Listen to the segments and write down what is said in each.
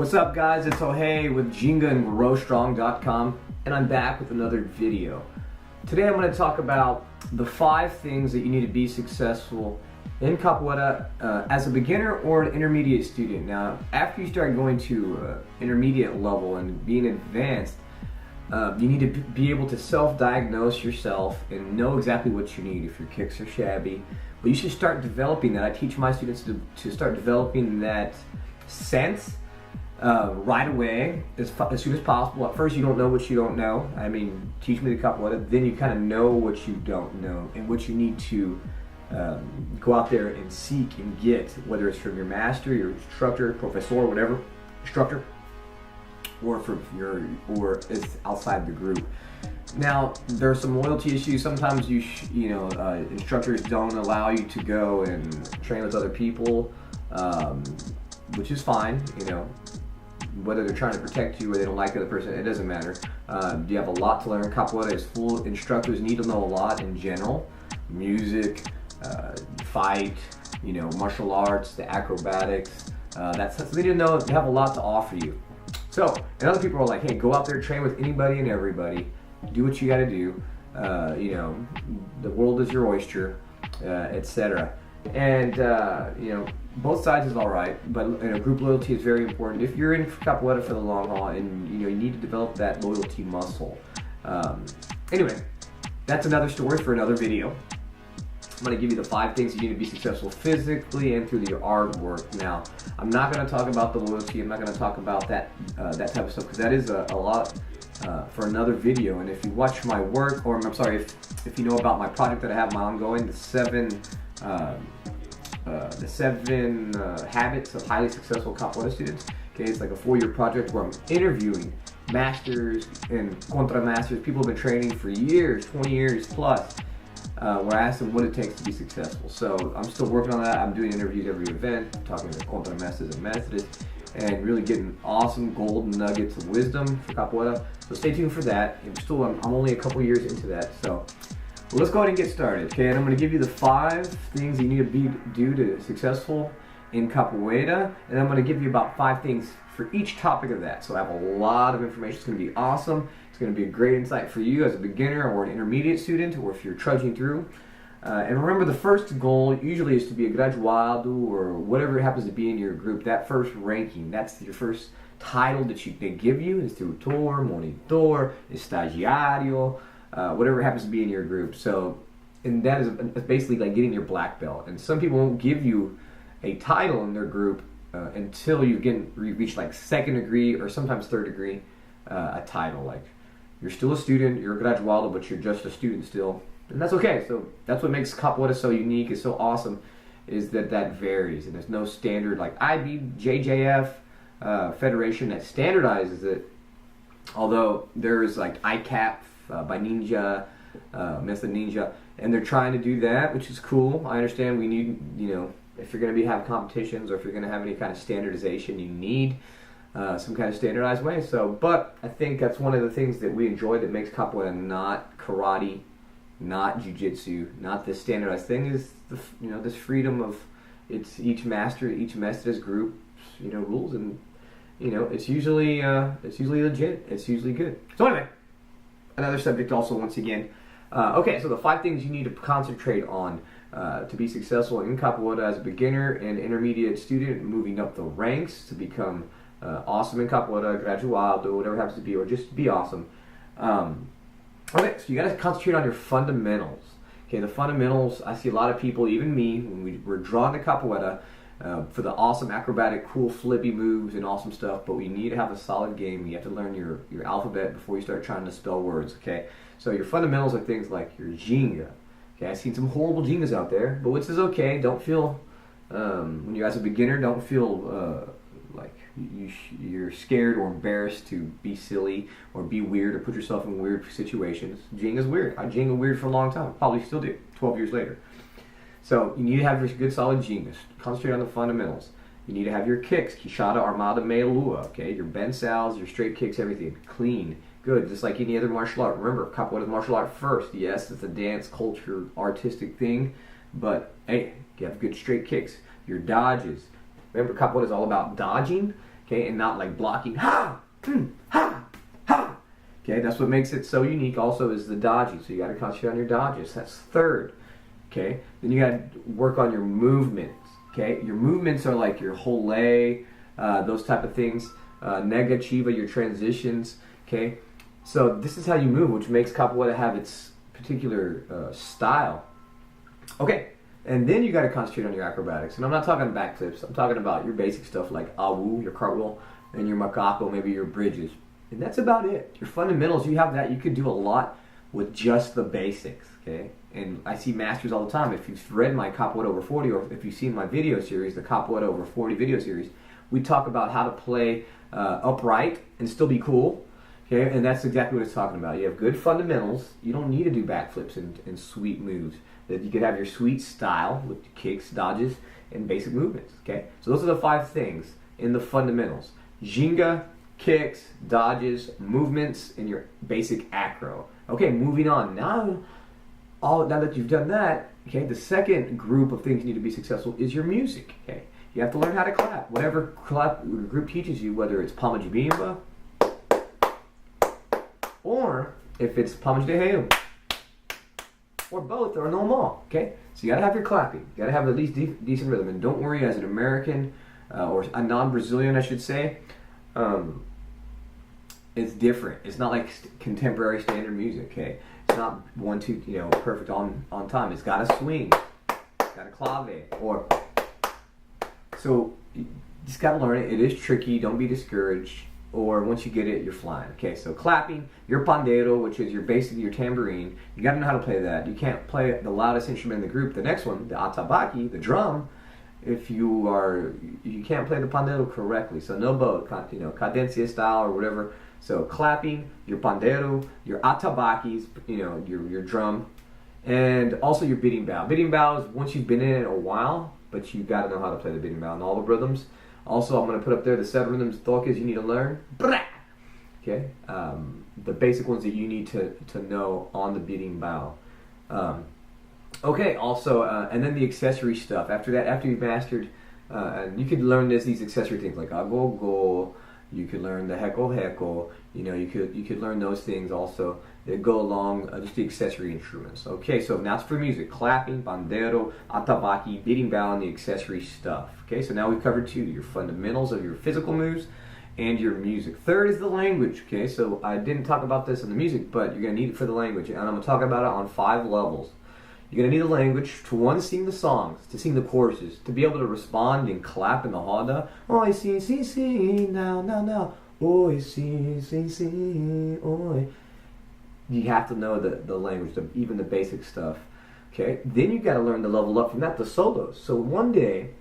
What's up, guys? It's Ohei with Ginga and growstrong.com, and I'm back with another video. Today I'm going to talk about the 5 things that you need to be successful in Capoeira as a beginner or an intermediate student. Now, after you start going to intermediate level and being advanced, you need to be able to self-diagnose yourself and know exactly what you need if your kicks are shabby. But you should start developing that. I teach my students to start developing that sense right away, as soon as possible. At first you don't know what you don't know. I mean, teach me the Capoeira, then you kind of know what you don't know and what you need to go out there and seek and get, whether it's from your master, your instructor, professor, whatever, instructor, or it's outside the group. Now, there are some loyalty issues. Sometimes instructors don't allow you to go and train with other people, which is fine. Whether they're trying to protect you or they don't like the other person, it doesn't matter. You have a lot to learn. Capoeira is full. Instructors need to know a lot in general: music, fight, martial arts, the acrobatics. That's they need to know. They have a lot to offer you. So, and other people are like, hey, go out there, train with anybody and everybody. Do what you got to do. The world is your oyster, etc. And both sides is all right, but group loyalty is very important. If you're in Capoeira for the long haul, and you need to develop that loyalty muscle. Anyway, that's another story for another video. I'm going to give you the 5 things you need to be successful physically and through your artwork. Now, I'm not going to talk about the loyalty. I'm not going to talk about that type of stuff, because that is a lot for another video. And if you watch my work, or I'm sorry, if you know about my project that I have, my ongoing, the 7 habits of highly successful Capoeira students. Okay, it's like a 4-year project where I'm interviewing masters and contra masters, people who have been training for years, 20 years plus. Where I ask them what it takes to be successful. So I'm still working on that. I'm doing interviews every event, talking to contra masters and masters, and really getting awesome golden nuggets of wisdom for Capoeira. So stay tuned for that. I'm only a couple years into that. So let's go ahead and get started. Okay, and I'm going to give you the 5 things you need to do to successful in Capoeira, and I'm going to give you about 5 things for each topic of that. So I have a lot of information. It's going to be awesome. It's going to be a great insight for you as a beginner or an intermediate student, or if you're trudging through. And remember, the first goal usually is to be a graduado, or whatever it happens to be in your group. That first ranking, that's your first title that they give you, is tutor, monitor, estagiario, whatever it happens to be in your group. So, and that is basically like getting your black belt. And some people won't give you a title in their group until you reach like 2nd degree or sometimes 3rd degree, a title. Like, you're still a student, you're a graduado, but you're just a student still, and that's okay. So that's what makes Capoeira so unique, is so awesome, is that varies, and there's no standard like IBJJF federation that standardizes it. Although there is like ICAP by Ninja, Method Ninja, and they're trying to do that, which is cool. I understand we need, if you're going to have competitions, or if you're going to have any kind of standardization, you need some kind of standardized way. So, but I think that's one of the things that we enjoy that makes Capoeira not karate, not jiu-jitsu, not this standardized thing, is this freedom of each master, each master's group, rules, and it's usually legit. It's usually good. So anyway, another subject also, once again. Okay, so the 5 things you need to concentrate on to be successful in Capoeira as a beginner and intermediate student, moving up the ranks to become awesome in Capoeira, graduado, whatever it happens to be, or just be awesome. Okay, so you got to concentrate on your fundamentals. Okay, the fundamentals, I see a lot of people, even me, when we're drawn to Capoeira for the awesome acrobatic, cool flippy moves and awesome stuff, but we need to have a solid game. You have to learn your alphabet before you start trying to spell words, okay? So your fundamentals are things like your Ginga. Okay, I've seen some horrible Gingas out there, but which is okay. Don't feel, when you're as a beginner, don't feel like you're scared or embarrassed to be silly or be weird or put yourself in weird situations. Ginga's weird. I Ginga weird for a long time. Probably still do, 12 years later. So you need to have your good solid Gingas. Concentrate on the fundamentals. You need to have your kicks, Quixada, Armada, Meia Lua, okay? Your bensals, your straight kicks, everything. Clean, good, just like any other martial art. Remember, Capoeira is martial art first. Yes, it's a dance, culture, artistic thing, but hey, you have good straight kicks. Your dodges. Remember, Capoeira is all about dodging. okay, and not like blocking, ha, ha, ha. Okay, that's what makes it so unique also is the dodging. So you got to concentrate on your dodges. That's third. Okay, then you got to work on your movements. Okay, your movements are like your whole those type of things. Nega, chiva, your transitions. Okay, so this is how you move, which makes capoeira have its particular style. Okay, and then you got to concentrate on your acrobatics. And I'm not talking backflips. I'm talking about your basic stuff like awu, your cartwheel, and your macaco, maybe your bridges. And that's about it. Your fundamentals, you have that. You could do a lot with just the basics, okay? And I see masters all the time. If you've read my Capoeira Over 40, or if you've seen my video series, the Capoeira Over 40 video series, we talk about how to play upright and still be cool, okay? And that's exactly what it's talking about. You have good fundamentals. You don't need to do backflips and sweet moves. That you could have your sweet style with kicks, dodges, and basic movements, okay? So those are the 5 things in the fundamentals. Ginga, kicks, dodges, movements, and your basic acro. Okay, moving on. Now that you've done that, okay, the second group of things you need to be successful is your music. Okay, you have to learn how to clap. Whatever clap your group teaches you, whether it's palmas de bimba, or if it's palmas de reo, or both, or normal. Okay, so you gotta have your clapping. You gotta have at least decent rhythm. And don't worry, as an American or a non-Brazilian, I should say. It's different. It's not like contemporary standard music, okay? It's not 1, 2, perfect on time. It's got to swing. It's got to clave. So you just got to learn it. It is tricky. Don't be discouraged. Or once you get it, you're flying. Okay, so clapping, your pandeiro, which is your tambourine, you got to know how to play that. You can't play the loudest instrument in the group. The next one, the atabaque, the drum, if you can't play the pandeiro correctly. So no bow, cadencia style or whatever. So clapping, your pandeiro, your atabaques, your drum, and also your berimbau. Berimbau is once you've been in it a while, but you got to know how to play the berimbau and all the rhythms. Also, I'm going to put up there the 7 rhythms thocas you need to learn. Okay, the basic ones that you need to know on the berimbau. Okay, also, and then the accessory stuff. After that, after you've mastered, and you could learn these accessory things like agogo. You could learn the heko. You could learn those things also that go along just the accessory instruments. Okay, so now it's for music: clapping, pandeiro, atabaque, berimbau, and the accessory stuff. Okay, so now we've covered 2: your fundamentals of your physical moves and your music. Third is the language. Okay, so I didn't talk about this in the music, but you're gonna need it for the language, and I'm gonna talk about it on 5 levels. You're going to need the language to, 1, sing the songs, to sing the choruses, to be able to respond and clap in the roda. Oi, sim, sim, sim, now. Oi, sim, sim, sim, oi. You have to know the language, even the basic stuff. Okay? Then you got to learn to level up from that, the solos. So one day,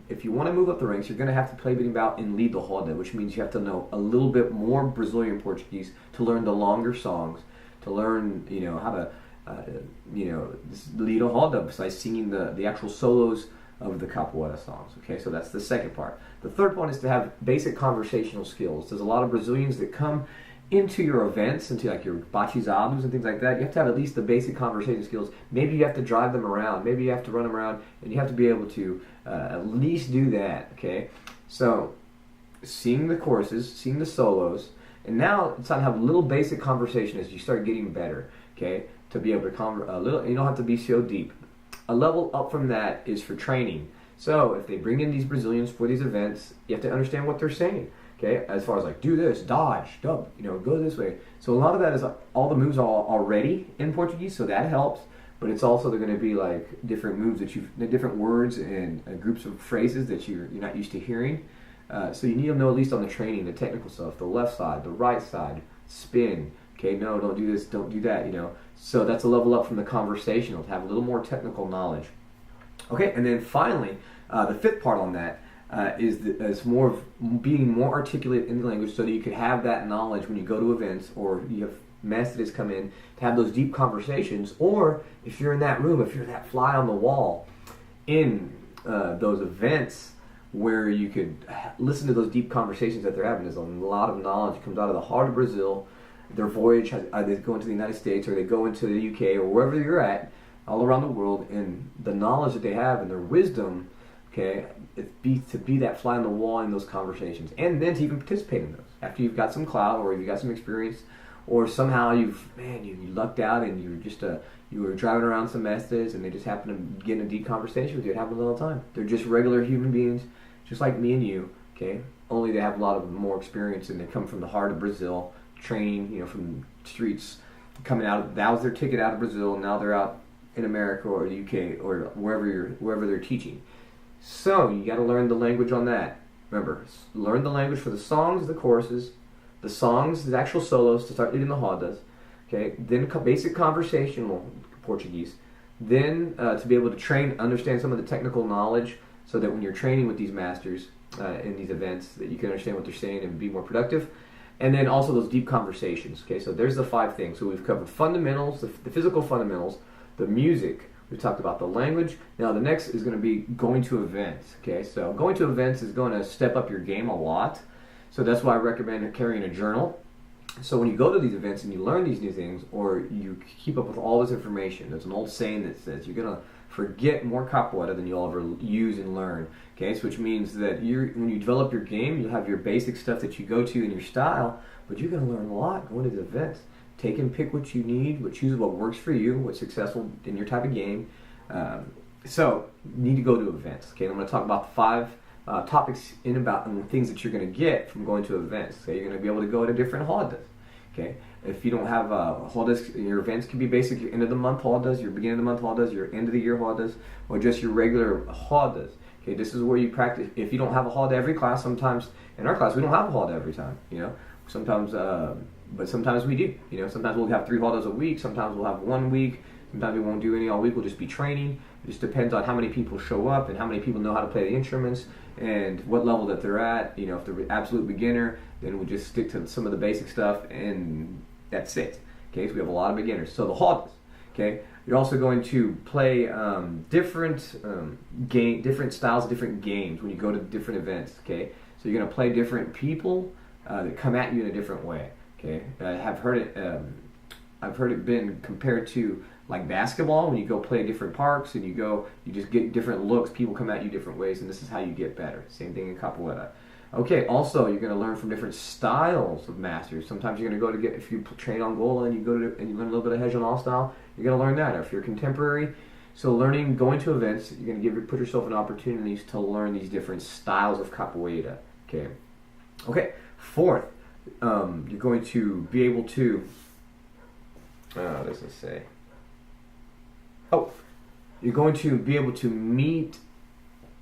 if you want to move up the ranks, you're going to have to play berimbau and lead the roda, which means you have to know a little bit more Brazilian Portuguese to learn the longer songs, to learn, how to lead a roda besides singing the actual solos of the capoeira songs. Okay, so that's the second part. The third one is to have basic conversational skills. There's a lot of Brazilians that come into your events, into like your batizados and things like that. You have to have at least the basic conversation skills. Maybe you have to drive them around. Maybe you have to run them around, and you have to be able to at least do that. Okay, so sing the choruses, sing the solos, and now it's time to have a little basic conversation as you start getting better. Okay, to be able to a little, you don't have to be so deep. A level up from that is for training. So if they bring in these Brazilians for these events, you have to understand what they're saying. Okay, as far as like do this, dodge, dub, go this way. So a lot of that is all the moves are already in Portuguese, so that helps. But it's also they're going to be like different moves different words and groups of phrases that you're not used to hearing. So you need to know at least on the training, the technical stuff, the left side, the right side, spin. Okay, no, don't do this, don't do that, So that's a level up from the conversational, to have a little more technical knowledge. Okay, and then finally, the fifth part on that is more of being more articulate in the language so that you could have that knowledge when you go to events or you have masters come in to have those deep conversations, or if you're in that room, if you're that fly on the wall in those events where you could listen to those deep conversations that they're having. There's a lot of knowledge that comes out of the heart of Brazil. Their voyage, they go into the United States or they go into the UK or wherever you're at, all around the world, and the knowledge that they have and their wisdom Okay, to be that fly on the wall in those conversations, and then to even participate in those after you've got some clout or you've got some experience, or somehow you lucked out and you were driving around some messes and they just happen to get in a deep conversation with you. It happens all the time. They're just regular human beings, just like me and you. Okay, only they have a lot of more experience and they come from the heart of Brazil, training, from streets, coming out. That was their ticket out of Brazil. And now they're out in America or the UK or wherever they're teaching. So you got to learn the language on that. Remember, learn the language for the songs, the choruses, the songs, the actual solos to start leading the rodas. Okay, then basic conversational Portuguese. Then to be able to understand some of the technical knowledge, so that when you're training with these masters in these events, that you can understand what they're saying and be more productive. And then also those deep conversations. Okay, so there's the 5 things. So we've covered fundamentals, the physical fundamentals, the music. We talked about the language. Now the next is going to be going to events. Okay, so going to events is going to step up your game a lot. So that's why I recommend carrying a journal. So when you go to these events and you learn these new things, or you keep up with all this information, there's an old saying that says you're going to forget more capoeira than you'll ever use and learn. Okay, so which means that when you develop your game, you'll have your basic stuff that you go to in your style, but you're going to learn a lot going to the events. Take and pick what you need, choose what works for you, what's successful in your type of game. So you need to go to events. Okay, I'm going to talk about the 5 topics and things that you're going to get from going to events. So you're going to be able to go to different rodas. Okay, if you don't have rodas, your events can be basic. Your end of the month rodas, your beginning of the month rodas, your end of the year rodas, or just your regular rodas. Okay, this is where you practice. If you don't have a roda every class, sometimes in our class we don't have a roda every time. Sometimes. But sometimes we do. Sometimes we'll have 3 rodas a week. Sometimes we'll have 1 week. Sometimes we won't do any all week. We'll just be training. It just depends on how many people show up and how many people know how to play the instruments and what level that they're at. If they're an absolute beginner, then we'll just stick to some of the basic stuff and that's it. Okay, so we have a lot of beginners. So the rodas. Okay, you're also going to play different styles of different games when you go to different events. Okay, so you're going to play different people that come at you in a different way. Okay, I've heard it been compared to like basketball. When you go play different parks and you just get different looks. People come at you different ways, and this is how you get better. Same thing in capoeira. Okay, also you're going to learn from different styles of masters. Sometimes you're going to if you train Angola and you learn a little bit of regional style, you're going to learn that. Or if you're contemporary, so going to events, you're going to put yourself in opportunities to learn these different styles of capoeira. Okay. 4th. You're going to be able to, what does it say? You're going to be able to meet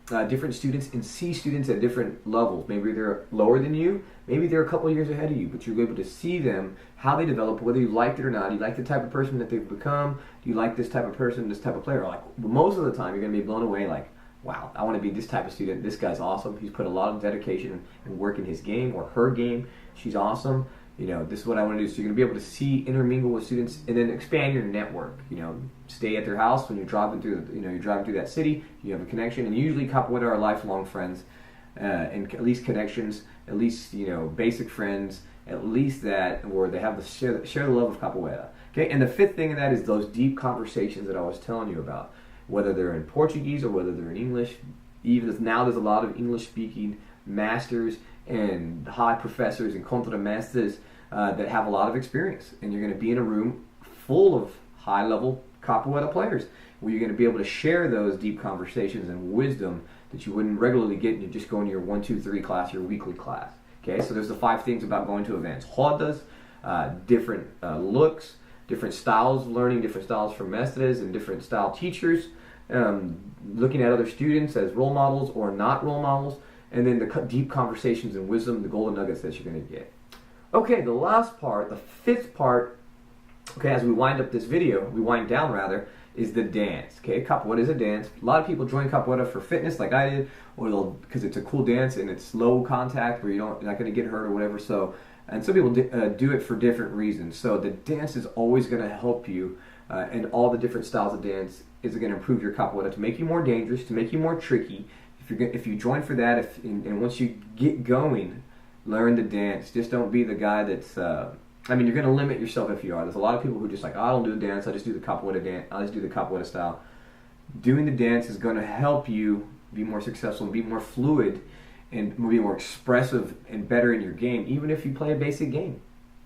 different students and see students at different levels. Maybe they're lower than you, maybe they're a couple of years ahead of you, but you're able to see them, how they develop, whether you liked it or not. Do you like the type of person that they've become? Do you like this type of person, this type of player? Most of the time, you're going to be blown away wow, I want to be this type of student. This guy's awesome. He's put a lot of dedication and work in his game or her game. She's awesome. This is what I want to do. So you're going to be able to see, intermingle with students, and then expand your network. Stay at their house when you're driving through. You're driving through that city. You have a connection, and usually capoeira are lifelong friends, and at least connections, at least basic friends, at least that, where they have share the love of capoeira. Okay, and the 5th thing in that is those deep conversations that I was telling you about. Whether they're in Portuguese or whether they're in English, even as now there's a lot of English-speaking masters and high professors and contramasters that have a lot of experience. And you're going to be in a room full of high-level capoeira players where you're going to be able to share those deep conversations and wisdom that you wouldn't regularly get and you just go into your 1, 2, 3 class, your weekly class. Okay, so there's the 5 things about going to events. Rodas, different looks, different styles of learning, different styles from mestres and different style teachers, looking at other students as role models or not role models, and then the deep conversations and wisdom, the golden nuggets that you're going to get. Okay, the last part, the 5th part, okay, as we wind down rather, is the dance. Okay, what is a dance? A lot of people join capoeira for fitness like I did, or because it's a cool dance and it's low contact where you're not going to get hurt or whatever. And some people do it for different reasons. So the dance is always going to help you, and all the different styles of dance is going to improve your capoeira to make you more dangerous, to make you more tricky. If you join for that, and once you get going, learn the dance. Just don't be the guy that's. You're going to limit yourself if you are. There's a lot of people who just I don't do a dance. I just do the capoeira dance. I just do the capoeira style. Doing the dance is going to help you be more successful, and be more fluid, and be more expressive and better in your game, even if you play a basic game.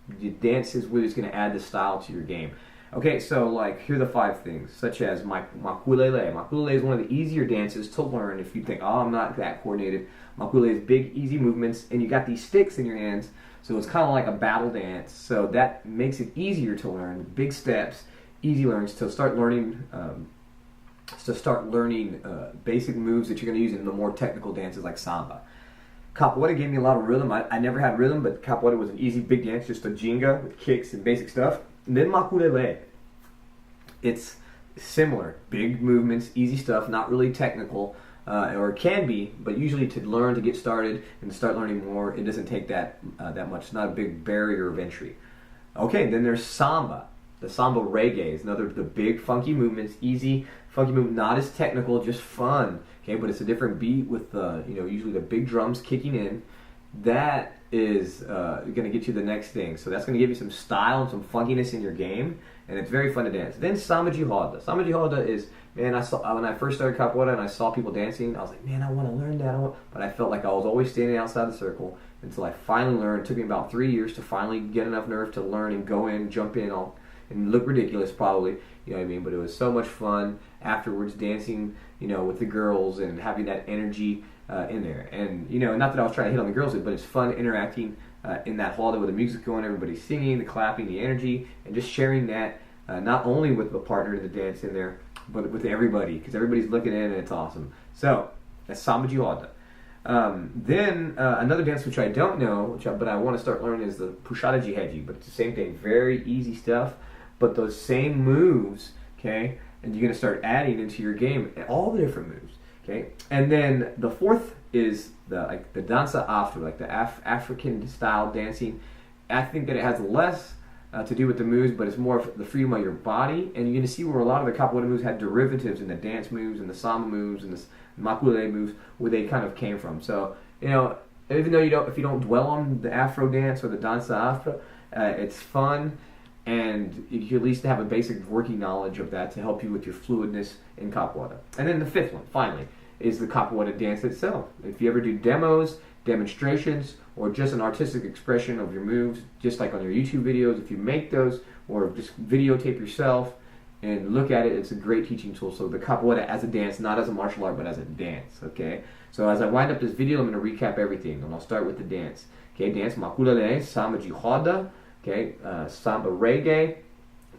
The dance is what is going to add the style to your game. Okay, so like here are the 5 things, such as makulele. Makulele is one of the easier dances to learn if you think, oh, I'm not that coordinated. Makulele is big, easy movements, and you got these sticks in your hands, so it's kind of like a battle dance. So that makes it easier to learn. Big steps, easy learns to start learning. Basic moves that you're going to use in the more technical dances like Samba. Capoeira gave me a lot of rhythm. I never had rhythm, but Capoeira was an easy big dance, just a Ginga with kicks and basic stuff. And then makulele. It's similar, big movements, easy stuff, not really technical, or it can be, but usually to learn, to get started, and to start learning more, it doesn't take that much. It's not a big barrier of entry. Okay, then there's Samba. The Samba reggae is another the big funky movements, easy funky movement, not as technical, just fun. Okay, but it's a different beat with usually the big drums kicking in. That is going to get you the next thing. So that's going to give you some style and some funkiness in your game, and it's very fun to dance. Then Samba de Roda. Samba de Roda is, man, I saw when I first started Capoeira and I saw people dancing, I was like, man, I want to learn that. But I felt like I was always standing outside the circle until I finally learned. It took me about 3 years to finally get enough nerve to learn and go in, jump in, and look ridiculous probably, you know what I mean? But it was so much fun afterwards dancing, with the girls and having that energy in there. And, not that I was trying to hit on the girls, but it's fun interacting in that hall with the music going, everybody singing, the clapping, the energy, and just sharing that not only with the partner in the dance in there, but with everybody, because everybody's looking in and it's awesome. So, that's Samba de Roda. Then another dance which I don't know, but I want to start learning is the puxada de rede, but it's the same thing, very easy stuff, but those same moves, okay, and you're going to start adding into your game all the different moves, okay. And then the 4th is the dança afro, like the African style dancing. I think that it has less to do with the moves, but it's more of the freedom of your body, and you're going to see where a lot of the capoeira moves had derivatives in the dance moves and the samba moves and the makulele moves, where they kind of came from. So, even though if you don't dwell on the Afro dance or the dança afro, it's fun, and you at least have a basic working knowledge of that to help you with your fluidness in capoeira. And then the 5th one, finally, is the capoeira dance itself. If you ever do demos, demonstrations, or just an artistic expression of your moves, just like on your YouTube videos, if you make those, or just videotape yourself and look at it, it's a great teaching tool. So the capoeira as a dance, not as a martial art, but as a dance, okay? So as I wind up this video, I'm going to recap everything, and I'll start with the dance. Okay, dance, makulele, samba de roda, okay, samba reggae,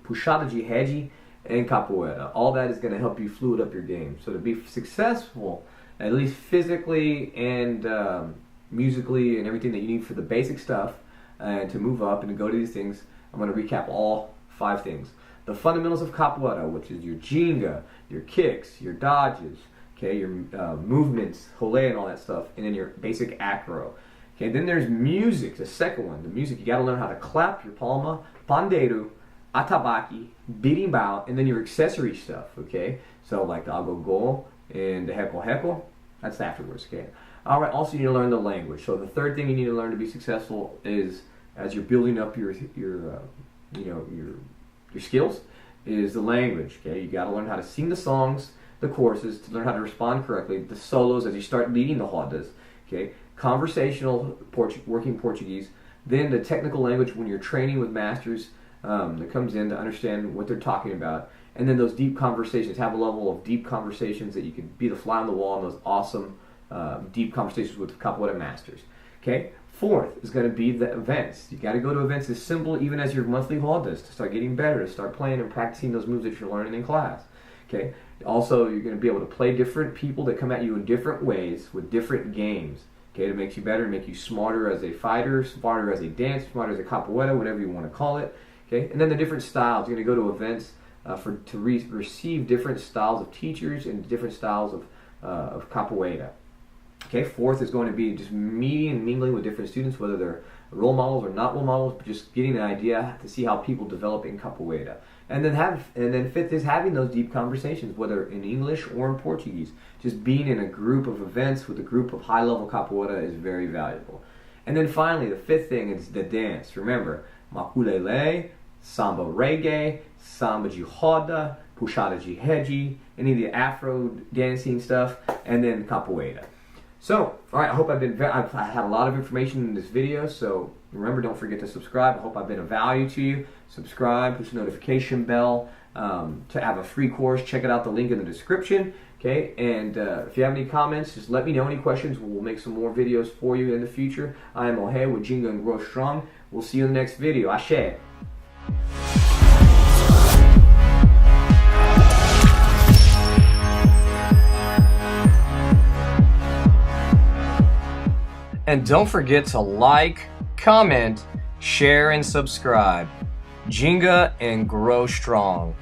puxada de rede, and capoeira. All that is going to help you fluid up your game. So to be successful, at least physically and musically and everything that you need for the basic stuff, and to move up and to go to these things, I'm going to recap all 5 things. The fundamentals of capoeira, which is your ginga, your kicks, your dodges, okay, your movements, role and all that stuff, and then your basic acro. Okay, then there's music, the second one. The music, you got to learn how to clap your palma, Pandeiro, Atabaque, Berimbau, and then your accessory stuff, okay? So like the agogo and the heckle, that's afterwards, okay? All right, also you need to learn the language. So the third thing you need to learn to be successful is, as you're building up your skills, is the language, okay? You got to learn how to sing the songs, the choruses, to learn how to respond correctly, the solos as you start leading the rodas, okay? Conversational working Portuguese, then the technical language when you're training with masters that comes in to understand what they're talking about, and then those deep conversations, have a level of deep conversations that you can be the fly on the wall in those awesome deep conversations with capoeira masters. Okay, 4th is going to be the events. You got to go to events as simple even as your monthly rodas to start getting better, to start playing and practicing those moves that you're learning in class. Okay, also you're going to be able to play different people that come at you in different ways with different games. Okay, to make you better, make you smarter as a fighter, smarter as a dancer, smarter as a capoeira, whatever you want to call it. Okay, and then the different styles. You're going to go to events to receive different styles of teachers and different styles of capoeira. Okay, 4th is going to be just meeting and mingling with different students, whether they're role models or not role models, but just getting an idea to see how people develop in capoeira. And then 5th is having those deep conversations, whether in English or in Portuguese. Just being in a group of events with a group of high-level capoeira is very valuable. And then finally, the 5th thing is the dance. Remember, makulele, Samba reggae, Samba de roda, puxada de rede, any of the Afro dancing stuff, and then Capoeira. So, all right, I hope I've had a lot of information in this video, so remember, don't forget to subscribe. I hope I've been of value to you. Subscribe, push the notification bell to have a free course. Check it out, the link in the description. Okay, and if you have any comments, just let me know. Any questions, we'll make some more videos for you in the future. I am Ohe with Ginga and Grow Strong. We'll see you in the next video. Ashe. And don't forget to like, comment, share, and subscribe. Ginga and Grow Strong.